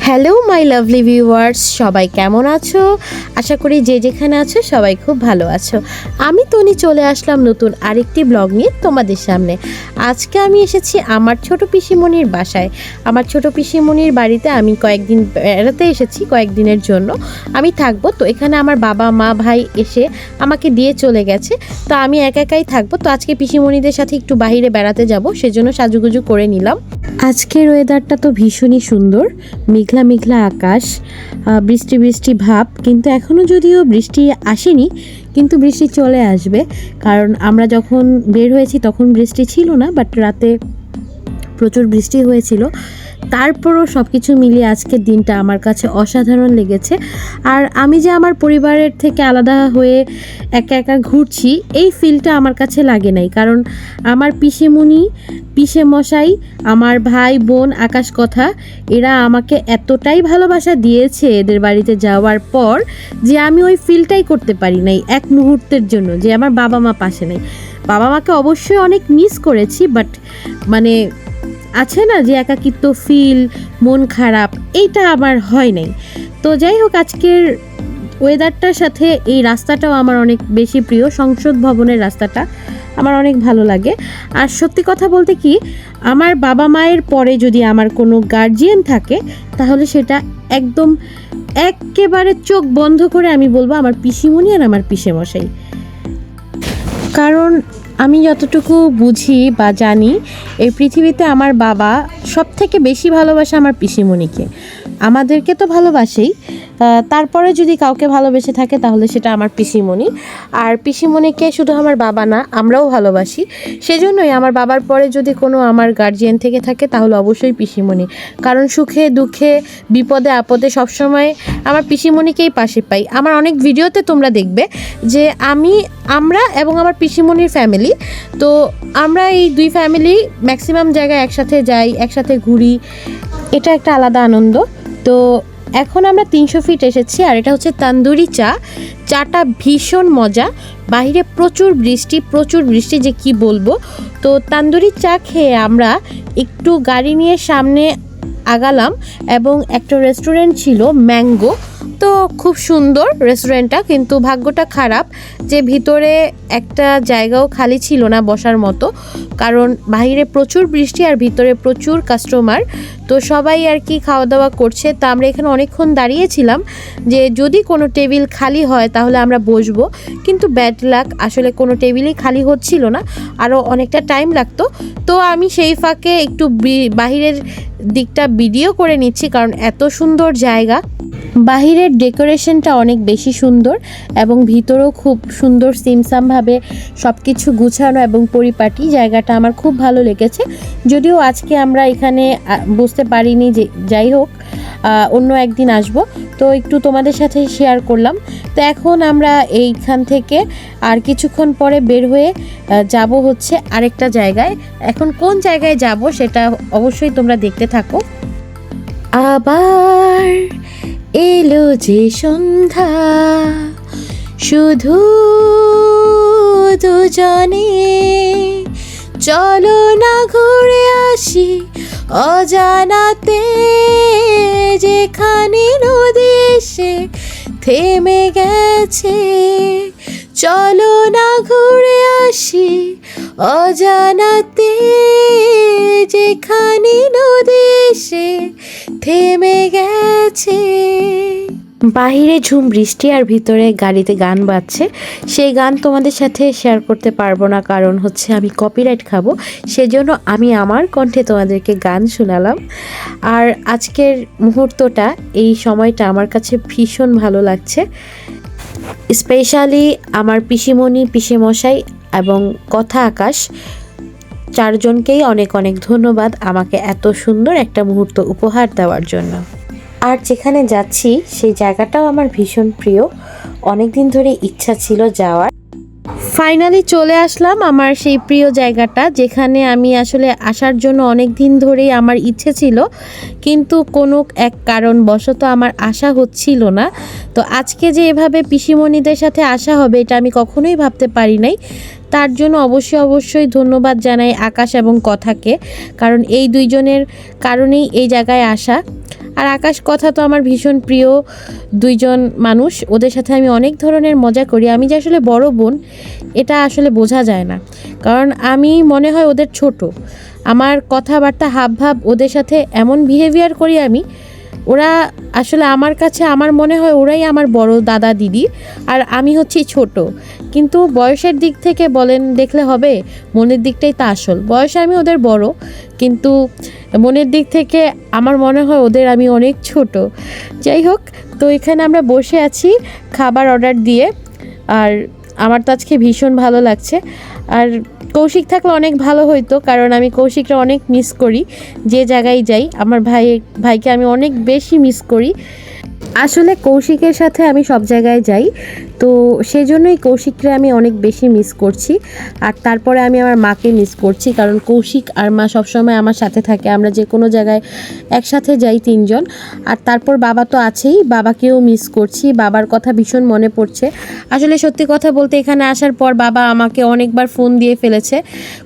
Hello my lovely viewers, সবাই কেমন আছো? আশা করি যে যেখানে আছো সবাই খুব ভালো আছো। আমি তনি চলে আসলাম নতুন আরেকটি ব্লগ নিয়ে তোমাদের সামনে। আজকে আমি এসেছি আমার ছোট পিসিমণির বাসায়। আমার ছোট পিসিমণির বাড়িতে আমি কয়েকদিন বেড়াতে এসেছি, কয়েকদিনের জন্য আমি থাকবো। তো এখানে আমার বাবা মা ভাই এসে আমাকে দিয়ে চলে গেছে, তো আমি একাই থাকবো। তো আজকে পিসিমণিদের সাথে একটু বাইরে বেড়াতে যাব, সেজন্য সাজুগুজু করে নিলাম। আজকের ওয়েদারটা তো ভীষণই সুন্দর, মেঘলা মেঘলা আকাশ, বৃষ্টি বৃষ্টি ভাব। কিন্তু এখনও যদিও বৃষ্টি আসেনি, কিন্তু বৃষ্টি চলে আসবে, কারণ আমরা যখন বের হয়েছি তখন বৃষ্টি ছিল না, বাট রাতে প্রচুর বৃষ্টি হয়েছিল। তারপরও সব কিছু মিলিয়ে আজকের দিনটা আমার কাছে অসাধারণ লেগেছে। আর আমি যে আমার পরিবারের থেকে আলাদা হয়ে একা একা ঘুরছি, এই ফিলটা আমার কাছে লাগে নাই, কারণ আমার পিসেমণি পিসে মশাই, আমার ভাই বোন আকাশ কথা, এরা আমাকে এতটাই ভালোবাসা দিয়েছে এদের বাড়িতে যাওয়ার পর, যে আমি ওই ফিলটাই করতে পারি নাই এক মুহূর্তের জন্য, যে আমার বাবা মা পাশে নেই। বাবা মাকে অবশ্যই অনেক মিস করেছি, বাট মানে আছে না যে একাকিত্ব ফিল, মন খারাপ, এইটা আমার হয় নাই। তো যাই হোক, আজকের ওয়েদারটার সাথে এই রাস্তাটাও আমার অনেক বেশি প্রিয়। সংসদ ভবনের রাস্তাটা আমার অনেক ভালো লাগে। আর সত্যি কথা বলতে কি, আমার বাবা মায়ের পরে যদি আমার কোনো গার্জিয়ান থাকে, তাহলে সেটা একদম একেবারে চোখ বন্ধ করে আমি বলবো আমার পিসিমণি আর আমার পিসেমশাই। কারণ আমি যতটুকু বুঝি বা জানি, এই পৃথিবীতে আমার বাবা সব থেকে বেশি ভালোবাসে আমার পিসিমণিকে। আমাদেরকে তো ভালোবাসেই, তারপরে যদি কাউকে ভালোবেসে থাকে তাহলে সেটা আমার পিসিমণি। আর পিসিমণিকে শুধু আমার বাবা না, আমরাও ভালোবাসি। সেজন্যই আমার বাবার পরে যদি কোনো আমার গার্জিয়ান থেকে থাকে তাহলে অবশ্যই পিসিমণি। কারণ সুখে দুঃখে বিপদে আপদে সবসময় আমার পিসিমণিকেই পাশে পাই। আমার অনেক ভিডিওতে তোমরা দেখবে যে আমরা এবং আমার পিসিমণির ফ্যামিলি, তো আমরা এই দুই ফ্যামিলি ম্যাক্সিমাম জায়গায় একসাথে যাই, একসাথে ঘুরি, এটা একটা আলাদা আনন্দ। তো এখন আমরা 300 ফিট এসেছি, আর এটা হচ্ছে তন্দুরি চাটা ভীষণ মজা। বাইরে প্রচুর বৃষ্টি যে কি বলবো। তো তন্দুরি চা খেয়ে আমরা একটু গাড়ি নিয়ে সামনে আগালাম, এবং একটা রেস্টুরেন্ট ছিল ম্যাঙ্গো। তো খুব সুন্দর রেস্টুরেন্টটা, কিন্তু ভাগ্যটা খারাপ যে ভিতরে একটা জায়গাও খালি ছিল না বসার মতো, কারণ বাইরে প্রচুর বৃষ্টি আর ভিতরে প্রচুর কাস্টমার। তো সবাই আর কি খাওয়া দাওয়া করছে। তা আমরা এখানে অনেকক্ষণ দাঁড়িয়েছিলাম যে যদি কোনো টেবিল খালি হয় তাহলে আমরা বসবো, কিন্তু ব্যাড লাক, আসলে কোনো টেবিলই খালি হচ্ছিল না, আরও অনেকটা টাইম লাগতো। তো আমি সেই ফাঁকে একটু বাহিরের দিকটা ভিডিও করে নিচ্ছি, কারণ এত সুন্দর জায়গা। বাহিরের ডেকোরেশনটা অনেক বেশি সুন্দর, এবং ভিতরেও খুব সুন্দর সিমসামভাবে সব কিছু গুছানো এবং পরিপাটি। জায়গাটা আমার খুব ভালো লেগেছে, যদিও আজকে আমরা এখানে বুঝতে পারিনি। যে যাই হোক, অন্য একদিন আসব, তো একটু তোমাদের সাথে শেয়ার করলাম। তো এখন আমরা এইখান থেকে আর কিছুক্ষণ পরে বের হয়ে যাব হচ্ছে আরেকটা জায়গায়। এখন কোন জায়গায় যাব সেটা অবশ্যই তোমরা দেখতে থাকো। আবার এলো যে সন্ধ্যা, শুধু দুজনে, চলো না ঘুরে আসি অজানাতে, যেখানে নদী এসে থেমে গেছে। চলো না ঘুরে আসি অজানাতে, যেখানে নদী এসে থেমে গেছে। বাহিরে ঝুম বৃষ্টি আর ভিতরে গাড়িতে গান বাজছে। সেই গান তোমাদের সাথে শেয়ার করতে পারবো না, কারণ হচ্ছে আমি কপিরাইট খাবো। সেজন্য আমি আমার কণ্ঠে তোমাদেরকে গান শোনালাম। আর আজকের মুহূর্তটা, এই সময়টা আমার কাছে ভীষণ ভালো লাগছে। স্পেশালি আমার পিসিমণি, পিসেমশাই এবং কথা আকাশ, চারজনকেই অনেক অনেক ধন্যবাদ আমাকে এত সুন্দর একটা মুহূর্ত উপহার দেওয়ার জন্য। আর যেখানে যাচ্ছি সেই জায়গাটাও আমার ভীষণ প্রিয়, অনেক দিন ধরে ইচ্ছা ছিল যাওয়ার। ফাইনালি চলে আসলাম আমার সেই প্রিয় জায়গাটা, যেখানে আমি আসলে আসার জন্য অনেক দিন ধরেই আমার ইচ্ছে ছিল, কিন্তু কোনো এক কারণবশত আমার আসা হচ্ছিল না। তো আজকে যে এভাবে পিসিমণিদের সাথে আসা হবে, এটা আমি কখনোই ভাবতে পারি নাই। তার জন্য অবশ্যই ধন্যবাদ জানাই আকাশ এবং কথাকে, কারণ এই দুইজনের কারণেই এই জায়গায় আসা। আর আকাশ কথা তো আমার ভীষণ প্রিয় দুইজন মানুষ, ওদের সাথে আমি অনেক ধরনের মজা করি। আমি যে আসলে বড় বোন এটা আসলে বোঝা যায় না, কারণ আমি মনে হয় ওদের ছোট। আমার কথাবার্তা হাবভাব ওদের সাথে এমন বিহেভিয়ার করি আমি, ওরা আসলে আমার কাছে আমার মনে হয় ওরাই আমার বড় দাদা দিদি, আর আমি হচ্ছি ছোট। কিন্তু বয়সের দিক থেকে বলেন দেখলে হবে, মনের দিকটাই তা আসল। বয়সে আমি ওদের বড়, কিন্তু মনের দিক থেকে আমার মনে হয় ওদের আমি অনেক ছোট। যাই হোক, তো এখানে আমরা বসে আছি খাবার অর্ডার দিয়ে, আর আমার তো আজকে ভীষণ ভালো লাগছে। আর কৌশিক থাকলে অনেক ভালো হইতো, কারণ আমি কৌশিকরা অনেক মিস করি। যে জায়গায় যাই আমার ভাইকে আমি অনেক বেশি মিস করি। আসলে কৌশিকের সাথে আমি সব জায়গায় যাই, তো সেজন্যই কৌশিককে আমি অনেক বেশি মিস করছি। আর তারপরে আমি আমার মাকে মিস করছি, কারণ কৌশিক আর মা সবসময় আমার সাথে থাকে, আমরা যে কোনো জায়গায় একসাথে যাই তিনজন। আর তারপর বাবা তো আছেই, বাবাকেও মিস করছি, বাবার কথা ভীষণ মনে পড়ছে। আসলে সত্যি কথা বলতে এখানে আসার পর বাবা আমাকে অনেকবার ফোন দিয়ে ফেলেছে,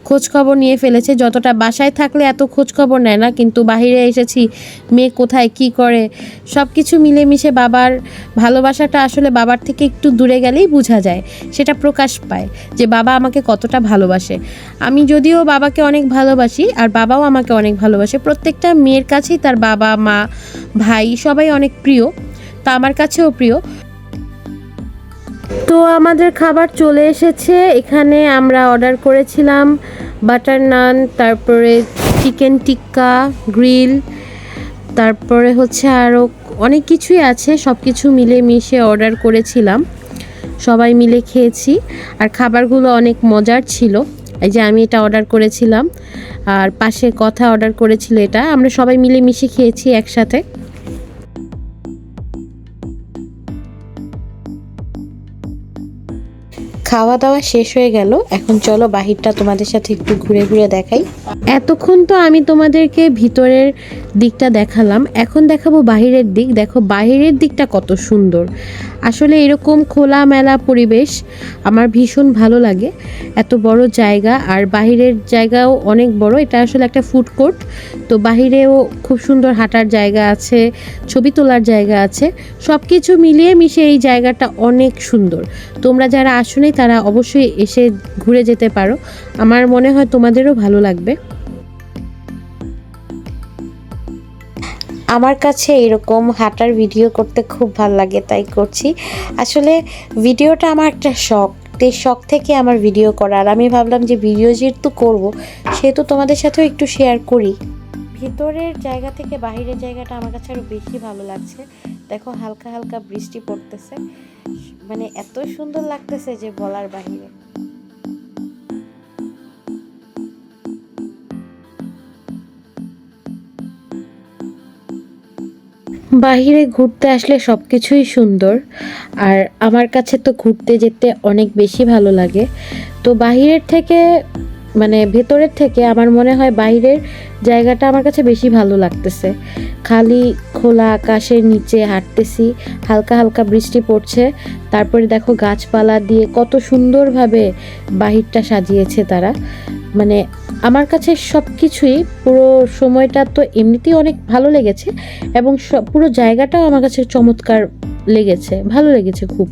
খোঁজখবর নিয়ে ফেলেছে। যতটা বাসায় থাকলে এত খোঁজখবর নেয় না, কিন্তু বাইরে এসেছি, মেয়ে কোথায় কি করে সব কিছু মিলেমিশে বাবার ভালোবাসাটা আসলে বাবার থেকে একটু দূরে গেলেই বোঝা যায়, সেটা প্রকাশ পায় যে বাবা আমাকে কতটা ভালোবাসে। আমি যদিও বাবাকে অনেক ভালোবাসি, আর বাবাও আমাকে অনেক ভালোবাসে। প্রত্যেকটা মেয়ের কাছেই তার বাবা মা ভাই সবাই অনেক প্রিয়, তা আমার কাছেও প্রিয়। তো আমাদের খাবার চলে এসেছে। এখানে আমরা অর্ডার করেছিলাম বাটার নান, তারপরে চিকেন টিক্কা, গ্রিল, তারপরে হচ্ছে আরও অনেক কিছুই আছে। সব কিছু মিলে মিশে অর্ডার করেছিলাম, সবাই মিলে খেয়েছি। আর খাবারগুলো অনেক মজার ছিল। এই যে আমি এটা অর্ডার করেছিলাম, আর পাশে কথা অর্ডার করেছিল এটা। আমরা সবাই মিলে মিশে খেয়েছি একসাথে। খাওয়া দাওয়া শেষ হয়ে গেল, এখন চলো বাহিরটা তোমাদের সাথে একটু ঘুরে ঘুরে দেখাই। এতক্ষণ তো আমি তোমাদেরকে ভিতরের দিকটা দেখালাম, এখন দেখাবো বাহিরের দিক। দেখো বাহিরের দিকটা কত সুন্দর। আসলে এরকম খোলামেলা পরিবেশ আমার ভীষণ ভালো লাগে। এত বড় জায়গা, আর বাহিরের জায়গাও অনেক বড়। এটা আসলে একটা ফুড কোর্ট, তো বাহিরেও খুব সুন্দর হাঁটার জায়গা আছে, ছবি তোলার জায়গা আছে। সব কিছু মিলিয়ে মিশে এই জায়গাটা অনেক সুন্দর। তোমরা যারা আসোনি তারা অবশ্যই এসে ঘুরে যেতে পারো, আমার মনে হয় তোমাদেরও ভালো লাগবে। আমার কাছে এরকম হাঁটার ভিডিও করতে খুব ভালো লাগে, তাই করছি। আসলে ভিডিওটা আমার একটা শখ, এই শখ থেকে আমার ভিডিও করা। আর আমি ভাবলাম যে ভিডিও যেহেতু করবো, সেহেতু তোমাদের সাথেও একটু শেয়ার করি। ভিতরের জায়গা থেকে বাহিরের জায়গাটা আমার কাছে আরও বেশি ভালো লাগছে। দেখো হালকা হালকা বৃষ্টি পড়তেছে, মানে এত সুন্দর লাগতেছে যে বলার বাহিরে। বাহিরে ঘুরতে আসলে সব কিছুই সুন্দর, আর আমার কাছে তো ঘুরতে যেতে অনেক বেশি ভালো লাগে। তো বাহিরের থেকে মানে ভেতরের থেকে আমার মনে হয় বাইরের জায়গাটা আমার কাছে বেশি ভালো লাগতেছে। খালি খোলা আকাশের নিচে হাঁটতেছি, হালকা হালকা বৃষ্টি পড়ছে, তারপরে দেখো গাছপালা দিয়ে কত সুন্দরভাবে বাহিরটা সাজিয়েছে তারা। মানে আমার কাছে সব কিছুই, পুরো সময়টা তো এমনিতেই অনেক ভালো লেগেছে, এবং পুরো জায়গাটাও আমার কাছে চমৎকার লেগেছে, ভালো লেগেছে খুব।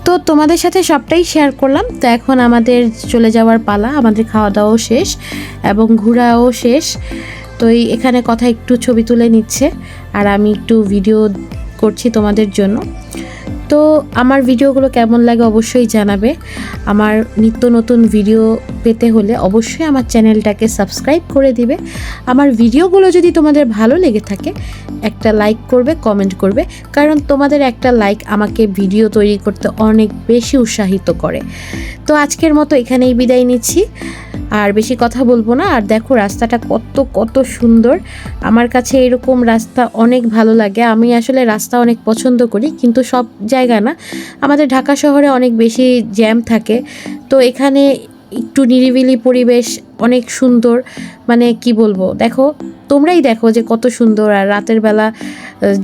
তো তোমাদের সাথে সবটাই শেয়ার করলাম। তো এখন আমাদের চলে যাওয়ার পালা, আমাদের খাওয়া দাওয়াও শেষ এবং ঘোরাও শেষ। তো এখানে কথা একটু ছবি তুলে নিচ্ছে, আর আমি একটু ভিডিও করছি তোমাদের জন্য। তো আমার ভিডিওগুলো কেমন লাগে অবশ্যই জানাবে। আমার নিত্য নতুন ভিডিও পেতে হলে অবশ্যই আমার চ্যানেলটাকে সাবস্ক্রাইব করে দিবে। আমার ভিডিওগুলো যদি তোমাদের ভালো লেগে থাকে একটা লাইক করবে, কমেন্ট করবে, কারণ তোমাদের একটা লাইক আমাকে ভিডিও তৈরি করতে অনেক বেশি উৎসাহিত করে। তো আজকের মতো এখানেই বিদায় নিচ্ছি, আর বেশি কথা বলবো না। আর দেখো রাস্তাটা কত কত সুন্দর, আমার কাছে এরকম রাস্তা অনেক ভালো লাগে। আমি আসলে রাস্তা অনেক পছন্দ করি, কিন্তু সব জায়গা না, আমাদের ঢাকা শহরে অনেক বেশি জ্যাম থাকে। তো এখানে একটু নিরিবিলি পরিবেশ, অনেক সুন্দর, মানে কি বলবো, দেখো তোমরাই দেখো যে কত সুন্দর। আর রাতের বেলা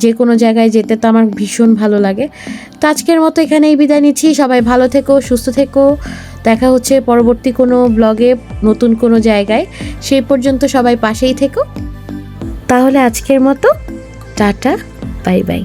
যে কোনো জায়গায় যেতে তো আমার ভীষণ ভালো লাগে। তো আজকের মতো এখানেই বিদায় নিচ্ছি। সবাই ভালো থেকো, সুস্থ থেকো। দেখা হচ্ছে পরবর্তী কোনো ব্লগে, নতুন কোনো জায়গায়। সেই পর্যন্ত সবাই পাশেই থেকো। তাহলে আজকের মতো টাটা, বাই বাই।